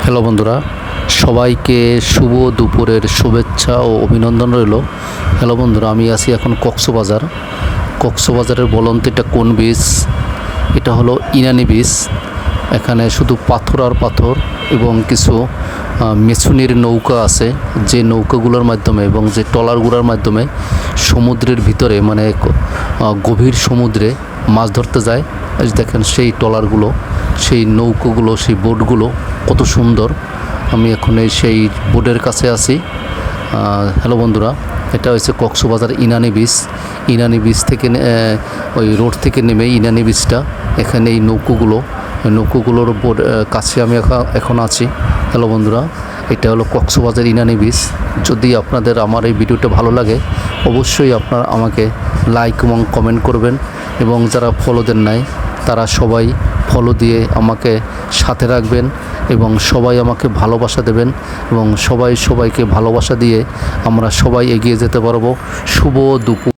Hello বন্ধুরা, সবাইকে শুভ দুপুরের শুভেচ্ছা ও অভিনন্দন রইল। হ্যালো বন্ধুরা, আমি আছি এখন কক্সবাজারের বলন্ত এটা কোন বীচ? এটা হলো ইনানি বীচ। এখানে শুধু পাথর আর পাথর এবং কিছু মেছুনির নৌকা আছে, যে নৌকাগুলোর মাধ্যমে এবং যে ট্রলারগুলোর মাধ্যমে সমুদ্রের ভিতরে মানে গভীর সমুদ্রে মাছ ধরতে যায়। দেখেন সেই ট্রলারগুলো, সেই নৌকাগুলো, সেই বোটগুলো কত সুন্দর। আমি এখন সেই বোটের কাছে আছি। হ্যালো বন্ধুরা, এটা হচ্ছে কক্সবাজার ইনানি বীচ। ইনানি বীচ থেকে ওই রোড থেকে নেমে ইনানি বীচটা, এখানে এই নৌকোগুলোর কাছে আমি এখন আছি। হ্যালো বন্ধুরা, এটা হলো কক্সবাজার ইনানি বীচ। যদি আপনাদের আমার এই ভিডিওটা ভালো লাগে, অবশ্যই আপনারা আমাকে লাইক এবং কমেন্ট করবেন, এবং যারা ফলো দেন নাই তারা সবাই ফলো দিয়ে আমাকে সাথে রাখবেন, এবং সবাই আমাকে ভালোবাসা দেবেন, এবং সবাইকে ভালোবাসা দিয়ে আমরা সবাই এগিয়ে যেতে পারবো। শুভ দুপুর।